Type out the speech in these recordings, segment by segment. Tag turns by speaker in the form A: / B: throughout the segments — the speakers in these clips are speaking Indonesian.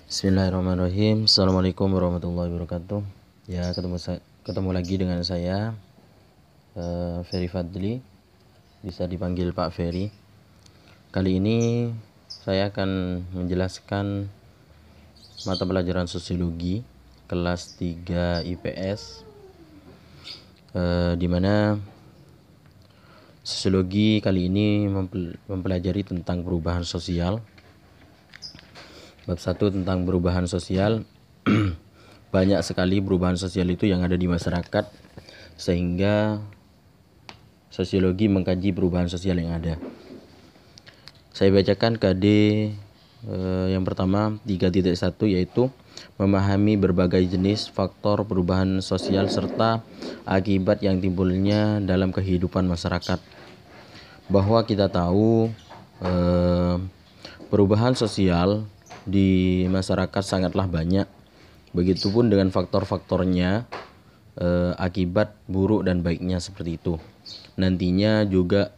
A: Bismillahirrahmanirrahim. Assalamualaikum warahmatullahi wabarakatuh. Ya, ketemu lagi dengan saya Ferry Fadli, bisa dipanggil Pak Ferry. Kali ini saya akan menjelaskan mata pelajaran sosiologi kelas 3 IPS, di mana sosiologi kali ini mempelajari tentang perubahan sosial. Bab 1 tentang perubahan sosial. Banyak sekali perubahan sosial itu yang ada di masyarakat, sehingga sosiologi mengkaji perubahan sosial yang ada. Saya bacakan KD yang pertama 3.1, yaitu memahami berbagai jenis faktor perubahan sosial serta akibat yang timbulnya dalam kehidupan masyarakat. Bahwa kita tahu perubahan sosial di masyarakat sangatlah banyak. Begitupun dengan faktor-faktornya, akibat buruk dan baiknya seperti itu. Nantinya juga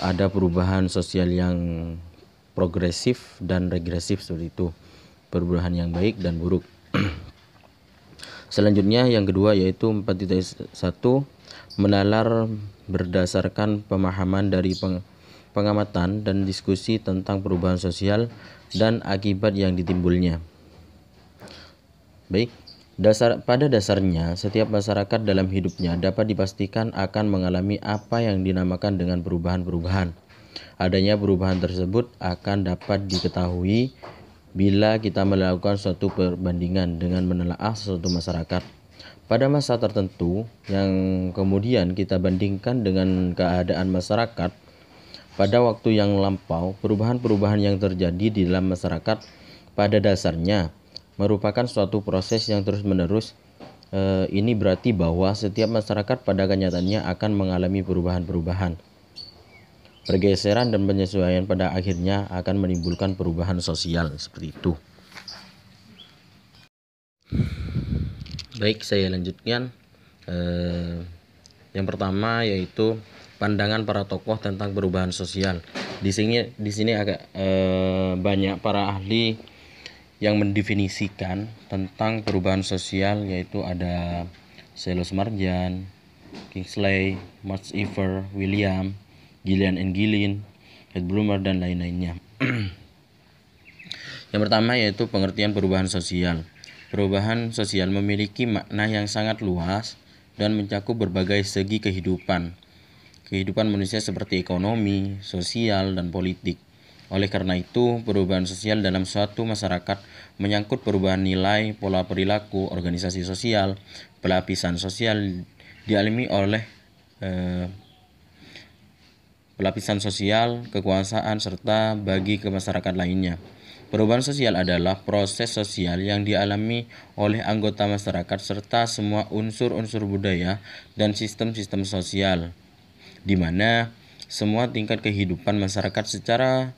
A: ada perubahan sosial yang progresif dan regresif seperti itu. Perubahan yang baik dan buruk. Selanjutnya yang kedua yaitu 4.1, menalar berdasarkan pemahaman dari pengamatan dan diskusi tentang perubahan sosial dan akibat yang ditimbulnya. Baik, pada dasarnya setiap masyarakat dalam hidupnya dapat dipastikan akan mengalami apa yang dinamakan dengan perubahan-perubahan. Adanya perubahan tersebut akan dapat diketahui bila kita melakukan suatu perbandingan dengan menelaah suatu masyarakat pada masa tertentu yang kemudian kita bandingkan dengan keadaan masyarakat pada waktu yang lampau. Perubahan-perubahan yang terjadi di dalam masyarakat pada dasarnya merupakan suatu proses yang terus-menerus. Ini berarti bahwa setiap masyarakat pada kenyataannya akan mengalami perubahan-perubahan. Pergeseran dan penyesuaian pada akhirnya akan menimbulkan perubahan sosial seperti itu. Baik, saya lanjutkan. Yang pertama yaitu pandangan para tokoh tentang perubahan sosial. Di sini agak banyak para ahli yang mendefinisikan tentang perubahan sosial, yaitu ada Selous Marjan, Kingsley, Max Iver, William, Gillian and Gillin, Ed Bloomer, dan lain-lainnya. Yang pertama yaitu pengertian perubahan sosial. Perubahan sosial memiliki makna yang sangat luas dan mencakup berbagai segi kehidupan manusia seperti ekonomi, sosial, dan politik. Oleh karena itu, perubahan sosial dalam suatu masyarakat menyangkut perubahan nilai, pola perilaku, organisasi sosial, pelapisan sosial dialami oleh pelapisan sosial, kekuasaan, serta bagi ke masyarakat lainnya. Perubahan sosial adalah proses sosial yang dialami oleh anggota masyarakat serta semua unsur-unsur budaya dan sistem-sistem sosial, di mana semua tingkat kehidupan masyarakat secara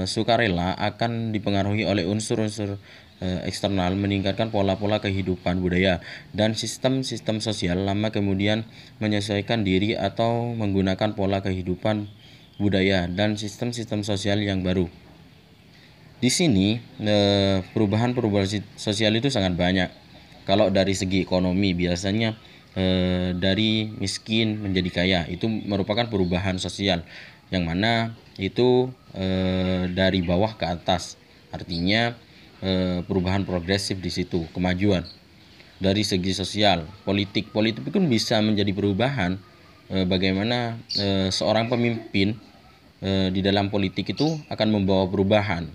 A: sukarela akan dipengaruhi oleh unsur-unsur eksternal, meningkatkan pola-pola kehidupan budaya dan sistem-sistem sosial lama, kemudian menyesuaikan diri atau menggunakan pola kehidupan budaya dan sistem-sistem sosial yang baru. Di sini perubahan-perubahan sosial itu sangat banyak. Kalau dari segi ekonomi biasanya dari miskin menjadi kaya, itu merupakan perubahan sosial yang mana itu dari bawah ke atas, artinya perubahan progresif di situ, kemajuan. Dari segi sosial, politik pun bisa menjadi perubahan. Bagaimana seorang pemimpin di dalam politik itu akan membawa perubahan.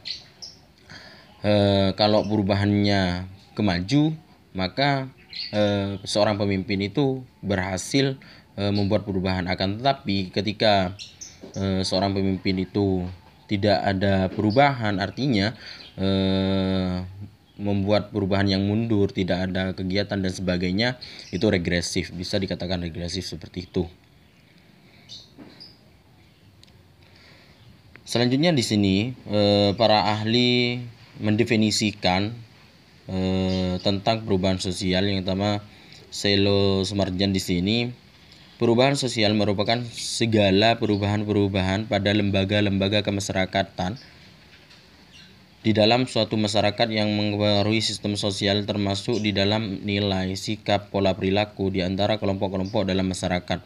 A: Kalau perubahannya kemaju, maka seorang pemimpin itu berhasil membuat perubahan. Akan tetapi ketika seorang pemimpin itu tidak ada perubahan, artinya membuat perubahan yang mundur, tidak ada kegiatan dan sebagainya, itu regresif, bisa dikatakan regresif seperti itu. Selanjutnya di sini para ahli mendefinisikan tentang perubahan sosial. Yang pertama, Selous Marjan di sini, perubahan sosial merupakan segala perubahan-perubahan pada lembaga-lembaga kemasyarakatan di dalam suatu masyarakat yang mempengaruhi sistem sosial, termasuk di dalam nilai, sikap, pola perilaku di antara kelompok-kelompok dalam masyarakat.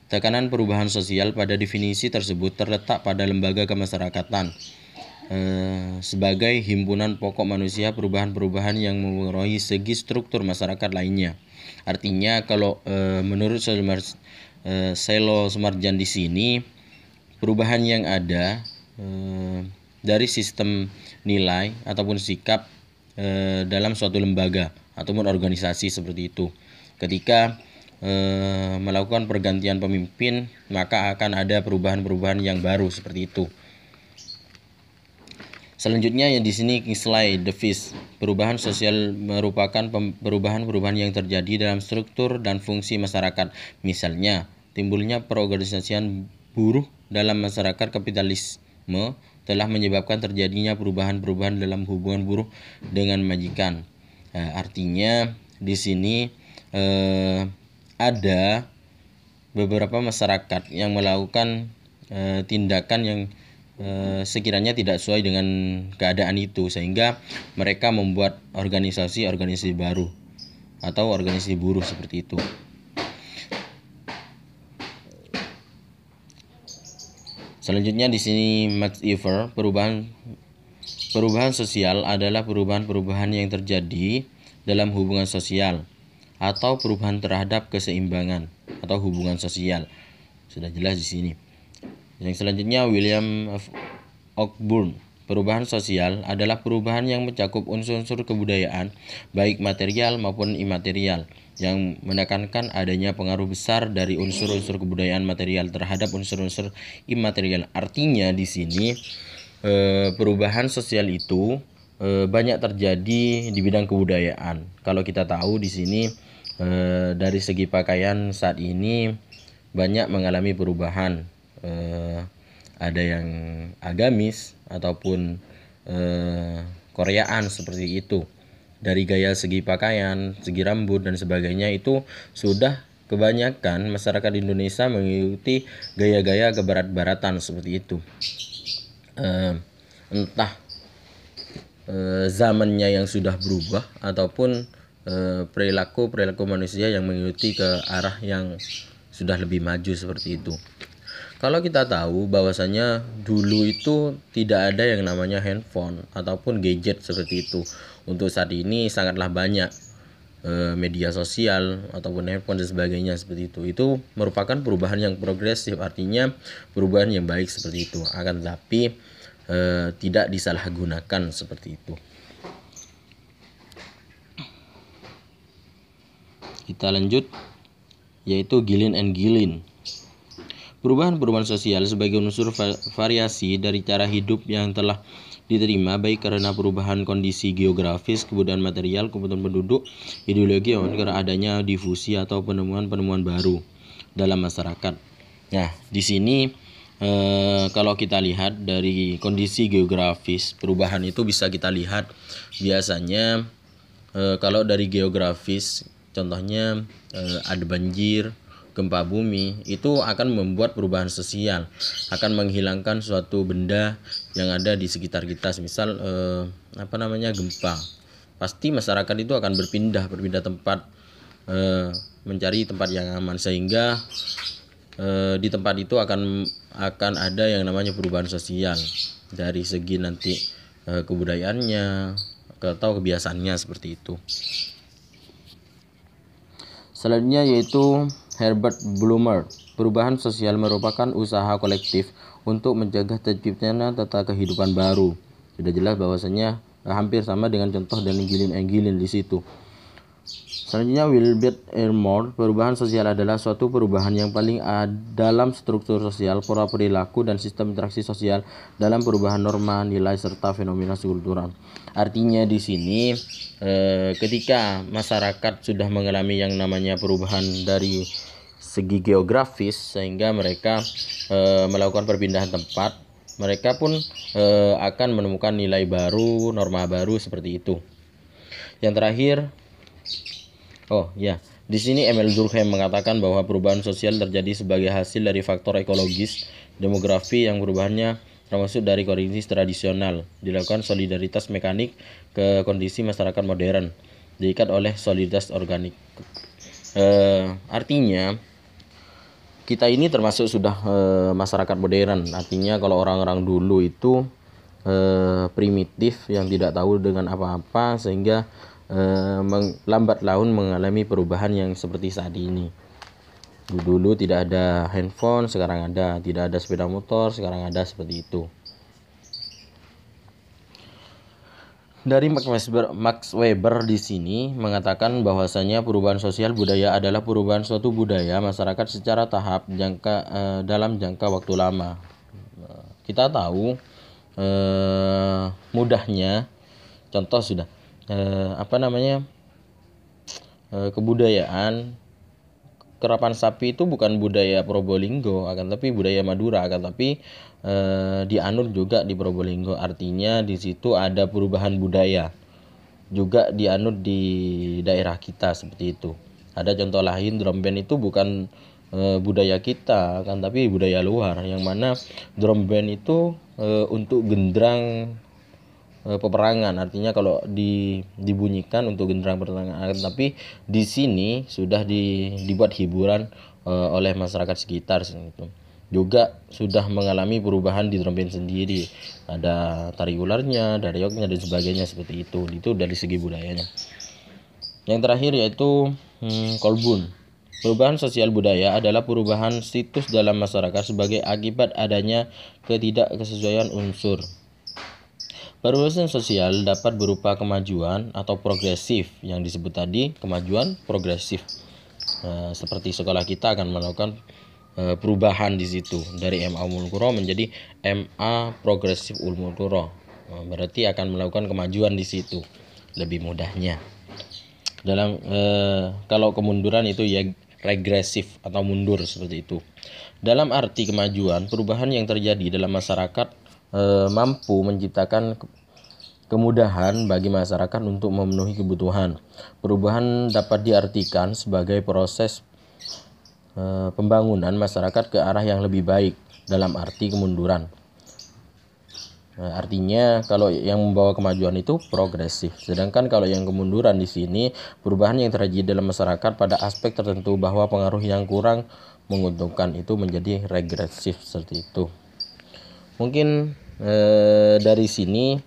A: Tekanan perubahan sosial pada definisi tersebut terletak pada lembaga kemasyarakatan sebagai himpunan pokok manusia, perubahan-perubahan yang mempengaruhi segi struktur masyarakat lainnya. Artinya kalau menurut Selo Sumarjan di sini, perubahan yang ada dari sistem nilai ataupun sikap dalam suatu lembaga ataupun organisasi seperti itu. Ketika melakukan pergantian pemimpin, maka akan ada perubahan-perubahan yang baru seperti itu. Selanjutnya yang di sini Kingsley Davis, perubahan sosial merupakan perubahan-perubahan yang terjadi dalam struktur dan fungsi masyarakat. Misalnya, timbulnya perorganisasian buruh dalam masyarakat kapitalisme telah menyebabkan terjadinya perubahan-perubahan dalam hubungan buruh dengan majikan. Artinya di sini ada beberapa masyarakat yang melakukan tindakan yang sekiranya tidak sesuai dengan keadaan itu, sehingga mereka membuat organisasi baru atau organisasi buruh seperti itu. Selanjutnya di sini Max Iver, perubahan sosial adalah perubahan-perubahan yang terjadi dalam hubungan sosial atau perubahan terhadap keseimbangan atau hubungan sosial. Sudah jelas di sini. Yang selanjutnya William Cockburn, perubahan sosial adalah perubahan yang mencakup unsur-unsur kebudayaan baik material maupun imaterial, yang menekankan adanya pengaruh besar dari unsur-unsur kebudayaan material terhadap unsur-unsur imaterial. Artinya di sini perubahan sosial itu banyak terjadi di bidang kebudayaan. Kalau kita tahu di sini dari segi pakaian saat ini banyak mengalami perubahan. Ada yang agamis ataupun Koreaan seperti itu. Dari gaya segi pakaian, segi rambut dan sebagainya itu sudah kebanyakan masyarakat Indonesia mengikuti gaya-gaya kebarat-baratan seperti itu. Entah zamannya yang sudah berubah ataupun perilaku manusia yang mengikuti ke arah yang sudah lebih maju seperti itu. Kalau kita tahu bahwasanya dulu itu tidak ada yang namanya handphone ataupun gadget seperti itu. Untuk saat ini sangatlah banyak media sosial ataupun handphone dan sebagainya seperti itu. Itu merupakan perubahan yang progresif, artinya perubahan yang baik seperti itu. Akan tetapi tidak disalahgunakan seperti itu. Kita lanjut, yaitu Gillen and Gillen. Perubahan-perubahan sosial sebagai unsur variasi dari cara hidup yang telah diterima baik karena perubahan kondisi geografis, kebudayaan material, kebutuhan penduduk, ideologi, karena adanya difusi atau penemuan-penemuan baru dalam masyarakat. Nah, di sini kalau kita lihat dari kondisi geografis, perubahan itu bisa kita lihat biasanya kalau dari geografis, contohnya ada banjir, gempa bumi, itu akan membuat perubahan sosial, akan menghilangkan suatu benda yang ada di sekitar kita. Misal gempa, pasti masyarakat itu akan berpindah tempat, mencari tempat yang aman, sehingga di tempat itu akan ada yang namanya perubahan sosial dari segi nanti kebudayaannya atau kebiasaannya seperti itu. Selanjutnya yaitu Herbert Blumer, perubahan sosial merupakan usaha kolektif untuk mencegah terciptanya tata kehidupan baru. Sudah jelas bahwasanya hampir sama dengan contoh dari Gillen and Gillen di situ. Selanjutnya Wilbert Elmore, perubahan sosial adalah suatu perubahan yang paling dalam struktur sosial, pola perilaku dan sistem interaksi sosial dalam perubahan norma, nilai serta fenomena kultural. Artinya di sini ketika masyarakat sudah mengalami yang namanya perubahan dari segi geografis, sehingga mereka melakukan perpindahan tempat, mereka pun akan menemukan nilai baru, norma baru seperti itu. Yang terakhir, di sini Emil Durkheim mengatakan bahwa perubahan sosial terjadi sebagai hasil dari faktor ekologis, demografi yang perubahannya termasuk dari kondisi tradisional. Dilakukan solidaritas mekanik ke kondisi masyarakat modern, diikat oleh solidaritas organik. Artinya kita ini termasuk sudah masyarakat modern. Artinya kalau orang-orang dulu itu primitif yang tidak tahu dengan apa-apa, sehingga lambat laun mengalami perubahan yang seperti saat ini. Dulu tidak ada handphone, sekarang ada. Tidak ada sepeda motor, sekarang ada, seperti itu. Dari Max Weber di sini mengatakan bahwasanya perubahan sosial budaya adalah perubahan suatu budaya masyarakat secara tahap dalam jangka waktu lama. Kita tahu mudahnya contoh sudah kebudayaan kerapan sapi itu bukan budaya Probolinggo, akan tapi budaya Madura, akan tapi dianut juga di Probolinggo. Artinya di situ ada perubahan budaya juga dianut di daerah kita, seperti itu. Ada contoh lain, drum band itu bukan budaya kita, akan tapi budaya luar, yang mana drum band itu untuk genderang peperangan. Artinya kalau dibunyikan untuk genderang peperangan, tapi di sini sudah dibuat hiburan oleh masyarakat sekitar itu. Juga sudah mengalami perubahan di drum band sendiri. Ada tari ularnya, ada reognya dan sebagainya, seperti itu. Itu dari segi budayanya. Yang terakhir yaitu kolbun. Perubahan sosial budaya adalah perubahan situs dalam masyarakat sebagai akibat adanya ketidaksesuaian unsur. Perubahan sosial dapat berupa kemajuan atau progresif, yang disebut tadi kemajuan progresif. Seperti sekolah kita akan melakukan perubahan di situ dari MA Ummul Qura menjadi MA Progresif Ummul Qura. Berarti akan melakukan kemajuan di situ, lebih mudahnya. Dalam kalau kemunduran itu ya regresif atau mundur, seperti itu. Dalam arti kemajuan, perubahan yang terjadi dalam masyarakat mampu menciptakan kemudahan bagi masyarakat untuk memenuhi kebutuhan. Perubahan dapat diartikan sebagai proses pembangunan masyarakat ke arah yang lebih baik dalam arti kemunduran. Artinya kalau yang membawa kemajuan itu progresif, sedangkan kalau yang kemunduran di sini perubahan yang terjadi dalam masyarakat pada aspek tertentu bahwa pengaruh yang kurang menguntungkan itu menjadi regresif, seperti itu. Mungkin dari sini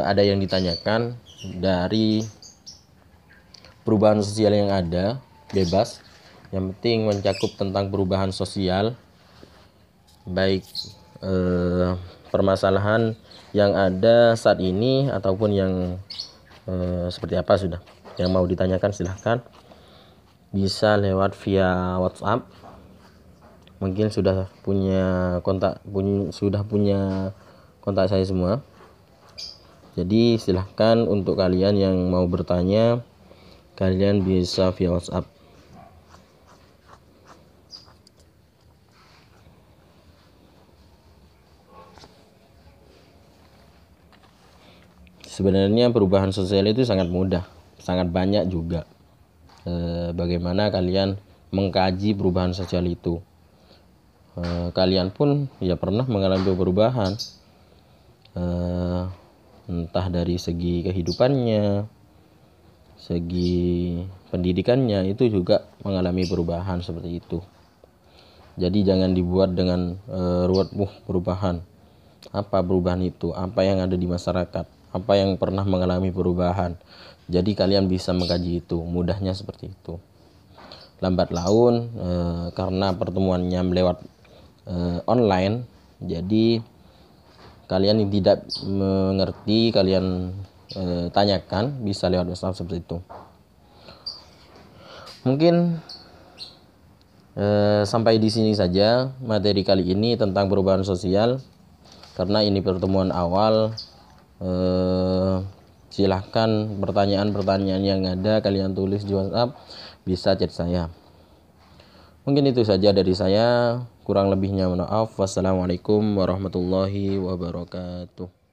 A: ada yang ditanyakan dari perubahan sosial yang ada, bebas. Yang penting mencakup tentang perubahan sosial, baik permasalahan yang ada saat ini ataupun yang seperti apa sudah. Yang mau ditanyakan silahkan, bisa lewat via WhatsApp. Mungkin sudah punya kontak saya semua. Jadi silahkan untuk kalian yang mau bertanya, kalian bisa via WhatsApp. Sebenarnya perubahan sosial itu sangat mudah, sangat banyak juga. Bagaimana kalian mengkaji perubahan sosial itu? Kalian pun ya pernah mengalami perubahan, entah dari segi kehidupannya, segi pendidikannya, itu juga mengalami perubahan seperti itu. Jadi jangan dibuat dengan perubahan. Apa perubahan itu? Apa yang ada di masyarakat? Apa yang pernah mengalami perubahan? Jadi kalian bisa mengkaji itu, mudahnya seperti itu. Lambat laun karena pertemuannya lewat online, jadi kalian yang tidak mengerti kalian tanyakan, bisa lewat WhatsApp seperti itu. Mungkin sampai di sini saja materi kali ini tentang perubahan sosial. Karena ini pertemuan awal, silahkan pertanyaan-pertanyaan yang ada kalian tulis di WhatsApp, bisa chat saya. Mungkin itu saja dari saya, kurang lebihnya mohon maaf. Wassalamualaikum warahmatullahi wabarakatuh.